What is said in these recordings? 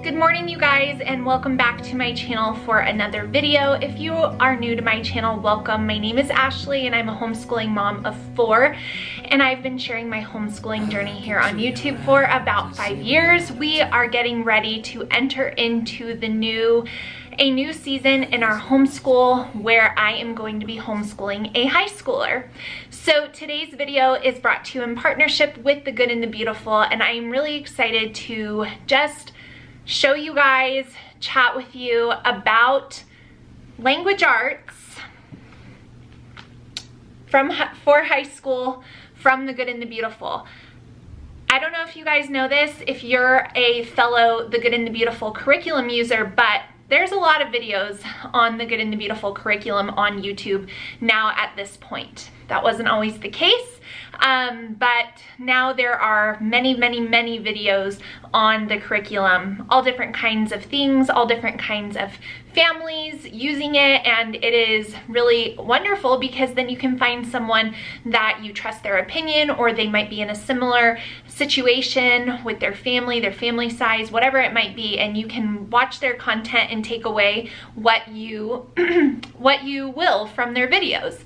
Good morning, you guys, and welcome back to my channel for another video. If you are new to my channel, welcome. My name is Ashley and I'm a homeschooling mom of 4, and I've been sharing my homeschooling journey here on YouTube for about 5 years. We are getting ready to enter into a new season in our homeschool where I am going to be homeschooling a high schooler. So today's video is brought to you in partnership with The Good and the Beautiful, and I am really excited to just show you guys, chat with you about language arts for high school from The Good and the Beautiful. I don't know if you guys know this, if you're a fellow The Good and the Beautiful curriculum user, but there's a lot of videos on The Good and the Beautiful curriculum on YouTube now at this point. That wasn't always the case, but now there are many videos on the curriculum, all different kinds of things, all different kinds of families using it, and it is really wonderful because then you can find someone that you trust their opinion, or they might be in a similar situation with their family size, whatever it might be, and you can watch their content and take away what you what you will from their videos.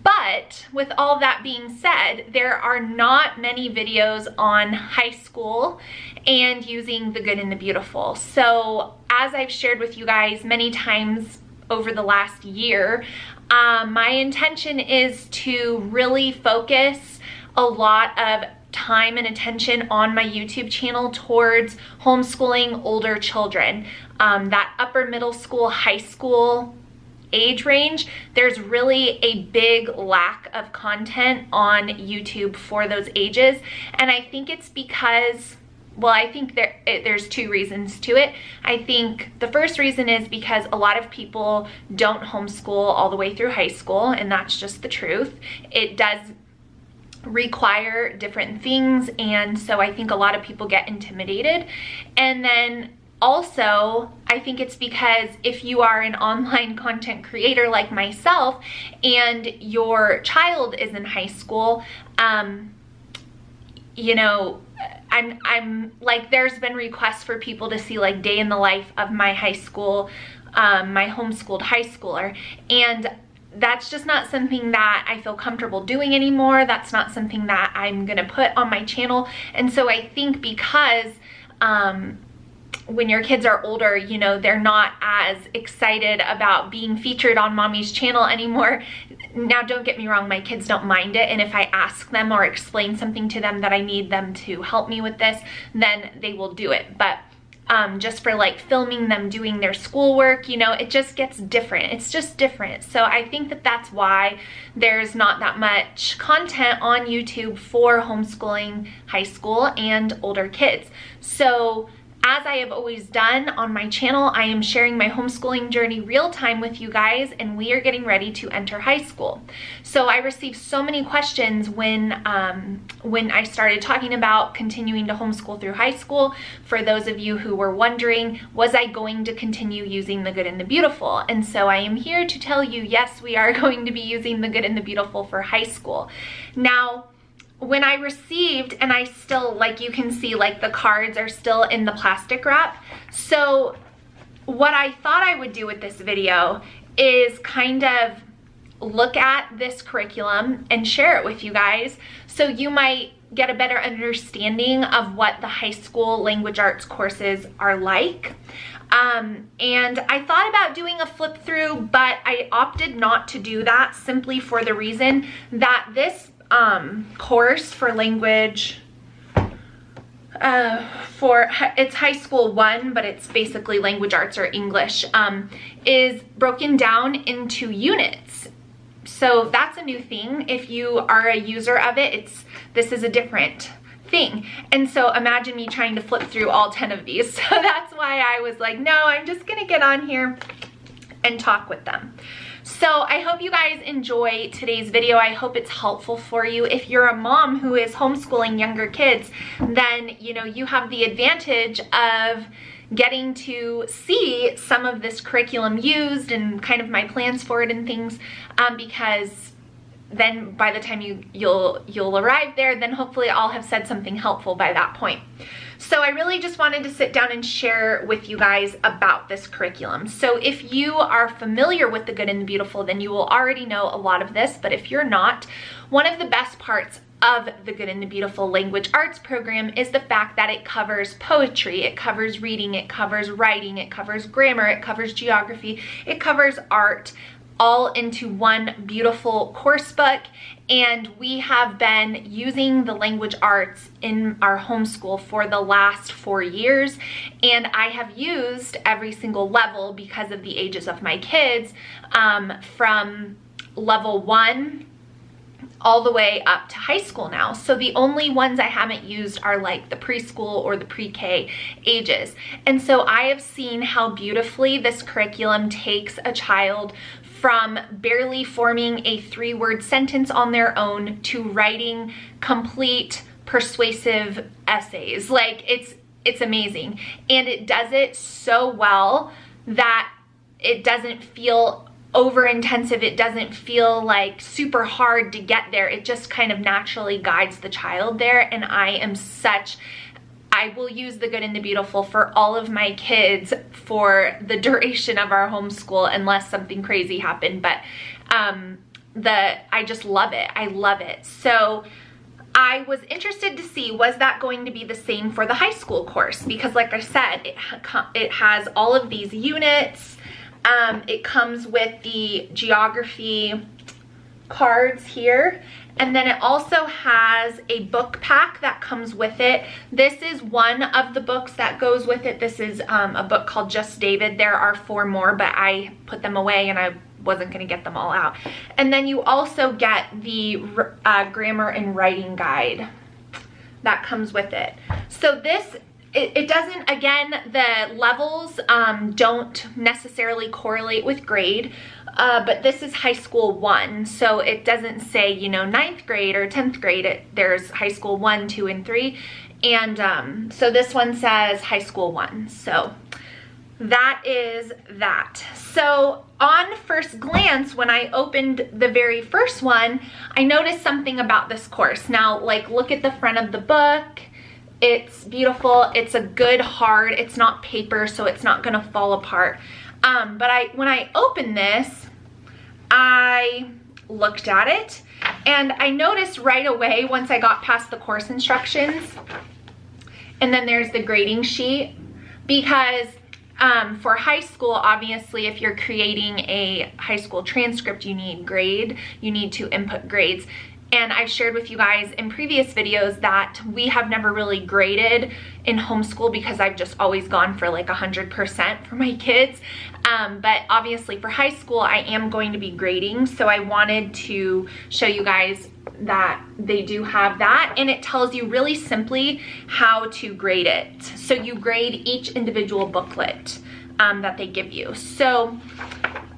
But with all that being said, there are not many videos on high school and using The Good and the Beautiful. So as I've shared with you guys many times over the last year, my intention is to really focus a lot of time and attention on my YouTube channel towards homeschooling older children. That upper middle school, high school age range, there's really a big lack of content on YouTube for those ages, and I think it's because, well, I think there's 2 reasons to it. I think the first reason is because a lot of people don't homeschool all the way through high school, and that's just the truth. It does require different things, and so I think a lot of people get intimidated. And then also, I think it's because if you are an online content creator like myself and your child is in high school, you know, I'm like, there's been requests for people to see like day in the life of my high school, my homeschooled high schooler, and that's just not something that I feel comfortable doing anymore. That's not something that I'm gonna put on my channel. And so I think because when your kids are older, you know, they're not as excited about being featured on mommy's channel anymore. Now, don't get me wrong, my kids don't mind it, and if I ask them or explain something to them that I need them to help me with this, then they will do it. But just for like filming them doing their schoolwork, you know, it just gets different. It's just different. So I think that that's why there's not that much content on YouTube for homeschooling high school and older kids. So as I have always done on my channel, I am sharing my homeschooling journey real time with you guys, and we are getting ready to enter high school. So I received so many questions when I started talking about continuing to homeschool through high school. For those of you who were wondering, was I going to continue using The Good and the Beautiful? And so I am here to tell you, yes, we are going to be using The Good and the Beautiful for high school. Now, when I received, and I still, like you can see, like the cards are still in the plastic wrap. So what I thought I would do with this video is kind of look at this curriculum and share it with you guys, so you might get a better understanding of what the high school language arts courses are like. And I thought about doing a flip through, but I opted not to do that simply for the reason that this course for language, it's high school 1, but it's basically language arts or English, is broken down into units. So that's a new thing. If you are a user of it, this is a different thing. And so imagine me trying to flip through all 10 of these. So that's why I was like, no, I'm just gonna get on here and talk with them. So I hope you guys enjoy today's video. I hope it's helpful for you. If you're a mom who is homeschooling younger kids, then you know you have the advantage of getting to see some of this curriculum used and kind of my plans for it and things, because then by the time you'll arrive there, then hopefully I'll have said something helpful by that point. So I really just wanted to sit down and share with you guys about this curriculum. So if you are familiar with the Good and the Beautiful, then you will already know a lot of this, but if you're not, one of the best parts of the Good and the Beautiful Language Arts program is the fact that it covers poetry, it covers reading, it covers writing, it covers grammar, it covers geography, it covers art, all into one beautiful course book. And we have been using the language arts in our homeschool for the last 4 years, and I have used every single level because of the ages of my kids, from level 1 all the way up to high school now. So the only ones I haven't used are like the preschool or the pre-K ages. And so I have seen how beautifully this curriculum takes a child from barely forming a 3-word sentence on their own to writing complete persuasive essays. Like, it's amazing. And it does it so well that it doesn't feel over intensive. It doesn't feel like super hard to get there. It just kind of naturally guides the child there. And I will use the Good and the Beautiful for all of my kids for the duration of our homeschool, unless something crazy happened. But I just love it. I love it. So I was interested to see, was that going to be the same for the high school course? Because like I said, it has all of these units. It comes with the geography cards here. And then it also has a book pack that comes with it. This is one of the books that goes with it. This is a book called Just David. There are 4 more, but I put them away and I wasn't going to get them all out. And then you also get the grammar and writing guide that comes with it. So this, it doesn't, again, the levels don't necessarily correlate with grade. But this is high school 1, so it doesn't say, you know, 9th grade or 10th grade. There's high school 1, 2, and 3. And so this one says high school 1. So that is that. So on first glance, when I opened the very first one, I noticed something about this course. Now, like, look at the front of the book. It's beautiful. It's a good hard. It's not paper, so it's not going to fall apart. But when I opened this, I looked at it and I noticed right away once I got past the course instructions, and then there's the grading sheet, because for high school, obviously, if you're creating a high school transcript, you need to input grades. And I've shared with you guys in previous videos that we have never really graded in homeschool because I've just always gone for like 100% for my kids. But obviously for high school, I am going to be grading. So I wanted to show you guys that they do have that, and it tells you really simply how to grade it. So you grade each individual booklet that they give you. So,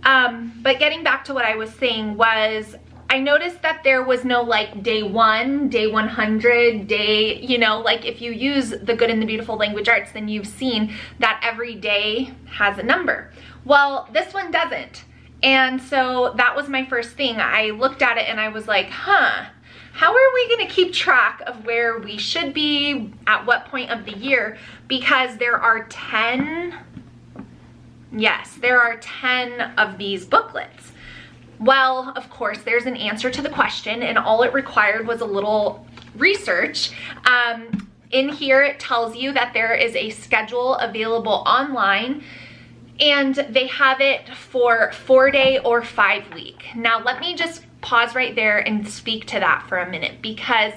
but getting back to what I was saying was, I noticed that there was no like day 1, day 100, day, you know, like if you use the Good and the Beautiful Language Arts, then you've seen that every day has a number. Well, this one doesn't. And so that was my first thing. I looked at it and I was like, how are we going to keep track of where we should be at what point of the year? Because there are 10, yes, there are 10 of these booklets. Well, of course, there's an answer to the question, and all it required was a little research. In here, it tells you that there is a schedule available online, and they have it for 4-day or 5-week. Now, let me just pause right there and speak to that for a minute, because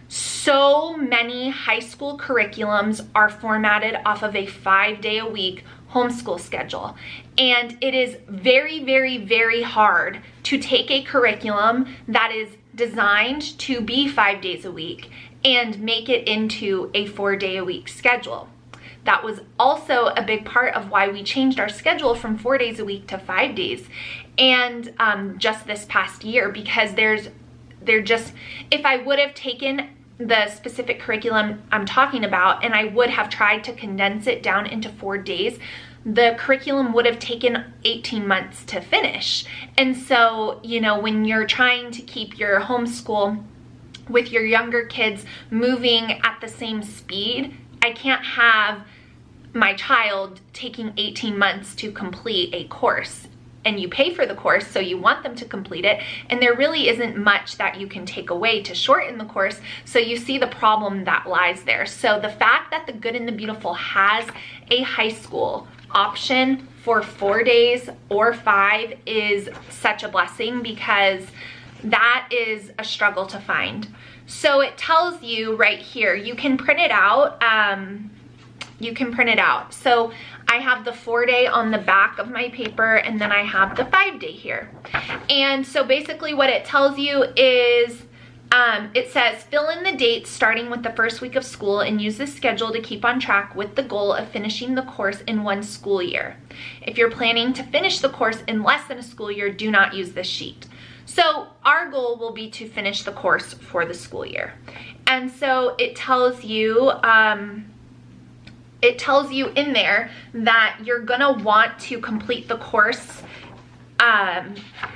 so many high school curriculums are formatted off of a 5-day-a-week homeschool schedule. And it is very, very, very hard to take a curriculum that is designed to be 5 days a week and make it into a 4-day-a-week schedule. That was also a big part of why we changed our schedule from 4 days a week to 5 days. And just this past year, because if I would have taken the specific curriculum I'm talking about and I would have tried to condense it down into 4 days, the curriculum would have taken 18 months to finish. And so, you know, when you're trying to keep your homeschool with your younger kids moving at the same speed, I can't have my child taking 18 months to complete a course. And you pay for the course, so you want them to complete it, and there really isn't much that you can take away to shorten the course, so you see the problem that lies there. So the fact that the Good and the Beautiful has a high school option for 4 days or 5 is such a blessing, because that is a struggle to find. So it tells you right here, you can print it out. So I have the 4-day on the back of my paper, and then I have the 5-day here. And so basically what it tells you is, it says, fill in the dates starting with the first week of school and use this schedule to keep on track with the goal of finishing the course in 1 school year. If you're planning to finish the course in less than a school year, do not use this sheet. So our goal will be to finish the course for the school year. And so it tells you, in there that you're gonna want to complete the course,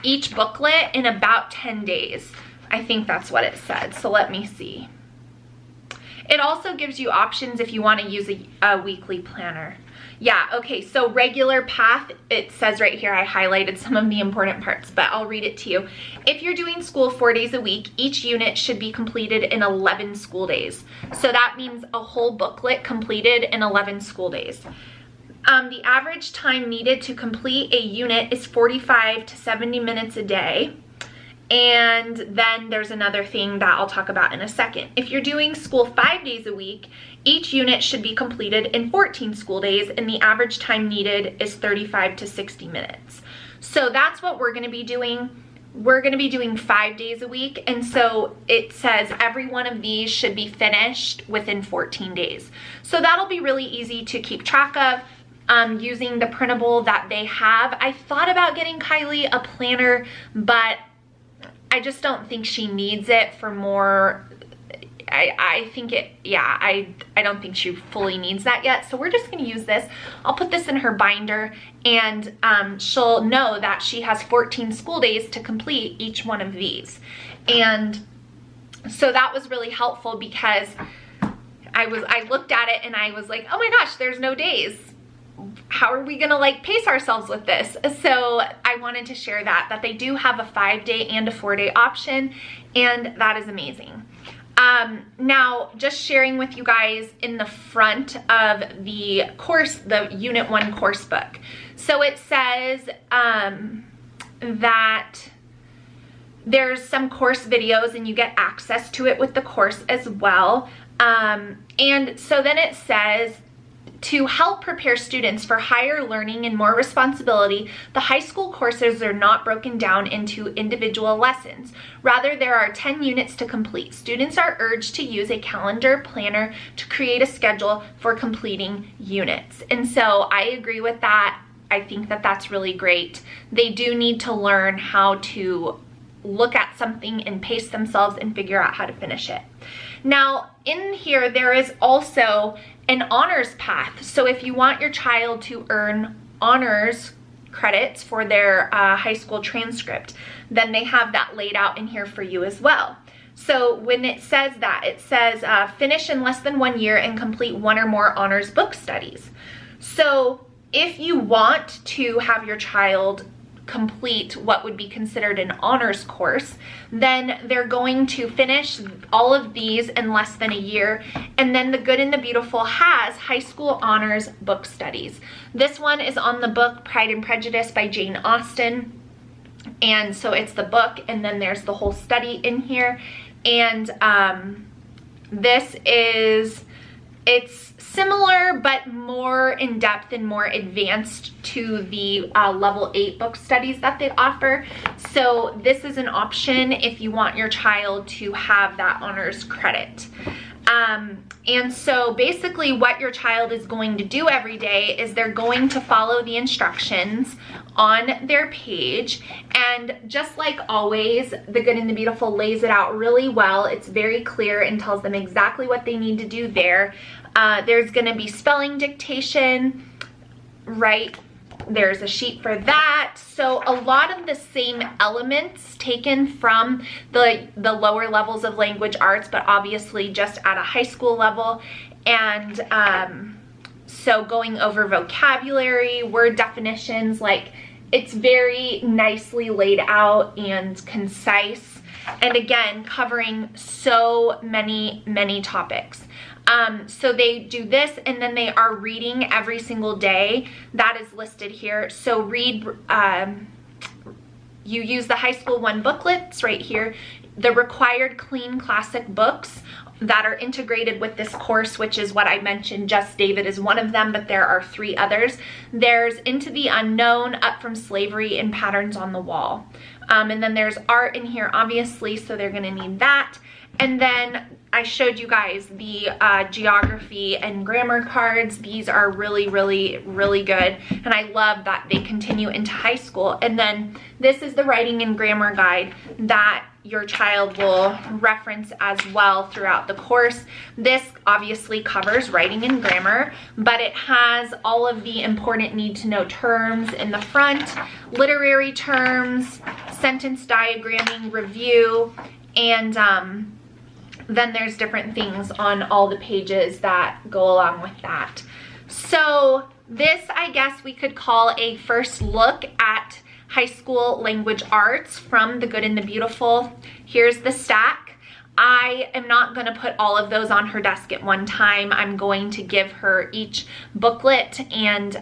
each booklet in about 10 days. I think that's what it said, so let me see. It also gives you options if you want to use a weekly planner. Yeah, okay, so regular path, it says right here, I highlighted some of the important parts, but I'll read it to you. If you're doing school 4 days a week, each unit should be completed in 11 school days. So that means a whole booklet completed in 11 school days. The average time needed to complete a unit is 45 to 70 minutes a day. And then there's another thing that I'll talk about in a second. If you're doing school 5 days a week, each unit should be completed in 14 school days, and the average time needed is 35 to 60 minutes. So that's what we're gonna be doing. We're gonna be doing 5 days a week, and so it says every one of these should be finished within 14 days. So that'll be really easy to keep track of. Using the printable that they have. I thought about getting Kylie a planner, but I just don't think she needs it for more. I think it, yeah, I don't think she fully needs that yet. So we're just gonna use this. I'll put this in her binder, and she'll know that she has 14 school days to complete each one of these. And so that was really helpful, because I looked at it and I was like, oh my gosh, there's no days. How are we gonna like pace ourselves with this? So I wanted to share that they do have a 5-day and a 4-day option, and that is amazing. Now, just sharing with you guys in the front of the course, the Unit 1 course book. So it says that there's some course videos, and you get access to it with the course as well. And so then it says, to help prepare students for higher learning and more responsibility, the high school courses are not broken down into individual lessons. Rather, there are 10 units to complete. Students are urged to use a calendar planner to create a schedule for completing units. And so I agree with that. I think that that's really great. They do need to learn how to look at something and pace themselves and figure out how to finish it. Now, in here, there is also an honors path. So if you want your child to earn honors credits for their high school transcript, then they have that laid out in here for you as well. So when it says that, it says finish in less than 1 year and complete 1 or more honors book studies. So if you want to have your child complete what would be considered an honors course, then they're going to finish all of these in less than a year. And then the Good and the Beautiful has high school honors book studies. This one is on the book Pride and Prejudice by Jane Austen. And so it's the book, and then there's the whole study in here. And this is, it's similar but more in depth and more advanced to the level 8 book studies that they offer. So this is an option if you want your child to have that honors credit. And so basically what your child is going to do every day is they're going to follow the instructions on their page. And just like always, the Good and the Beautiful lays it out really well. It's very clear and tells them exactly what they need to do there. There's going to be spelling dictation, right, there's a sheet for that. So a lot of the same elements taken from the lower levels of language arts, but obviously just at a high school level. And so going over vocabulary, word definitions, like it's very nicely laid out and concise. And again, covering so many topics. So they do this, and then they are reading every single day. That is listed here. So read, you use the high school 1 booklets right here, the required clean classic books that are integrated with this course, which is what I mentioned. Just David is one of them, but there are 3 others. There's Into the Unknown, Up from Slavery, and Patterns on the Wall. And then there's art in here, obviously, so they're gonna need that. And then I showed you guys the geography and grammar cards. These are really good, and I love that they continue into high school. And then this is the writing and grammar guide that your child will reference as well throughout the course. This obviously covers writing and grammar, but it has all of the important need-to-know terms in the front, literary terms, sentence diagramming, review, and then there's different things on all the pages that go along with that. So this, I guess we could call a first look at high school language arts from The Good and the Beautiful. Here's the stack. I am not going to put all of those on her desk at one time. I'm going to give her each booklet, and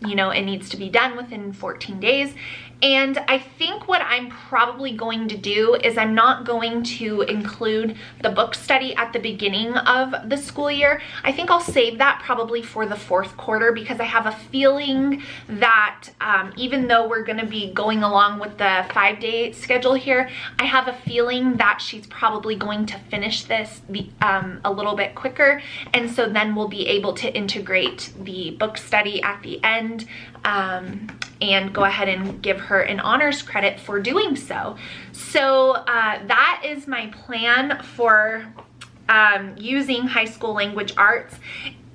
you know, it needs to be done within 14 days. And I think what I'm probably going to do is I'm not going to include the book study at the beginning of the school year. I think I'll save that probably for the 4th quarter, because I have a feeling that even though we're going to be going along with the 5-day schedule here, I have a feeling that she's probably going to finish this a little bit quicker. And so then we'll be able to integrate the book study at the end and go ahead and give her an honors credit for doing so. So that is my plan for using high school language arts.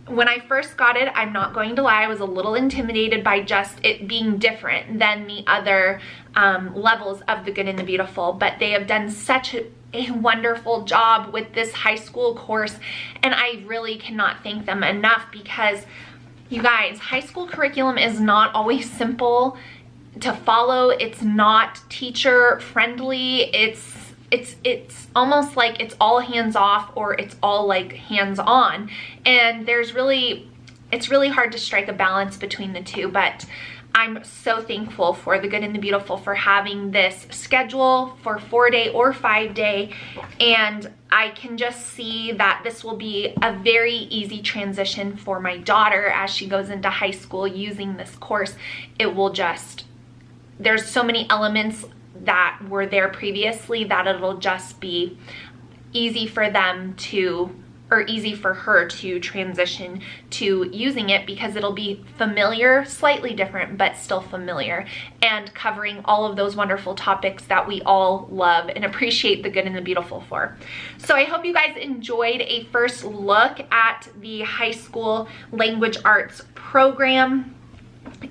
When I first got it, I'm not going to lie, I was a little intimidated by just it being different than the other levels of The Good and the Beautiful, but they have done such a wonderful job with this high school course, and I really cannot thank them enough, because you guys, high school curriculum is not always simple to follow. It's not teacher friendly. It's almost like it's all hands off, or it's all like hands on. And it's really hard to strike a balance between the two, but I'm so thankful for The Good and the Beautiful for having this schedule for 4-day or 5-day, and I can just see that this will be a very easy transition for my daughter as she goes into high school using this course. It will just, there's so many elements that were there previously that it'll just be easy for them to, or easy for her to transition to using it, because it'll be familiar, slightly different, but still familiar, and covering all of those wonderful topics that we all love and appreciate The Good and the Beautiful for. So I hope you guys enjoyed a first look at the high school language arts program.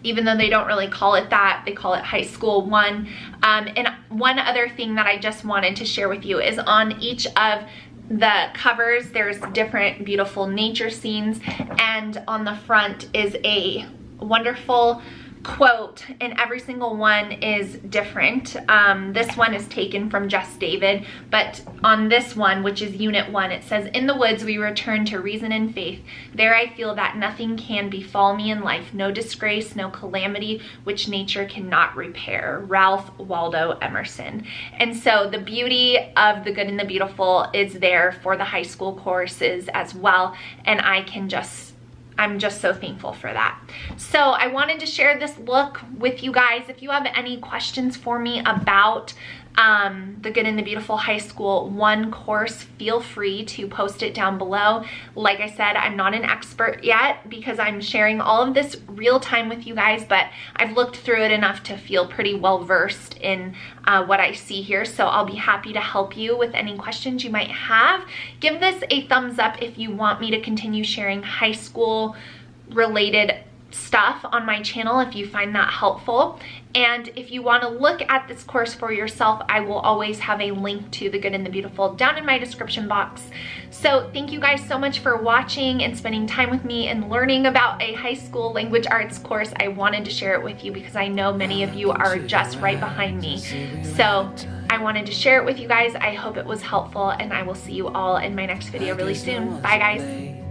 Even though they don't really call it that, they call it High School 1. And one other thing that I just wanted to share with you is on each of the covers, there's different beautiful nature scenes, and on the front is a wonderful quote, and every single one is different. This one is taken from Just David, but on this one, which is Unit 1, it says, "In the woods we return to reason and faith. There I feel that nothing can befall me in life, no disgrace, no calamity which nature cannot repair." Ralph Waldo Emerson. And so the beauty of The Good and the Beautiful is there for the high school courses as well, and I'm just so thankful for that. So I wanted to share this look with you guys. If you have any questions for me about The Good and the Beautiful High School 1 course, feel free to post it down below. Like I said, I'm not an expert yet because I'm sharing all of this real time with you guys, but I've looked through it enough to feel pretty well versed in what I see here. So I'll be happy to help you with any questions you might have. Give this a thumbs up if you want me to continue sharing high school related stuff on my channel if you find that helpful. And if you want to look at this course for yourself, I will always have a link to The Good and the Beautiful down in my description box. So thank you guys so much for watching and spending time with me and learning about a high school language arts course. I wanted to share it with you because I know many of you are just right behind me. So I wanted to share it with you guys. I hope it was helpful, and I will see you all in my next video really soon. Bye guys.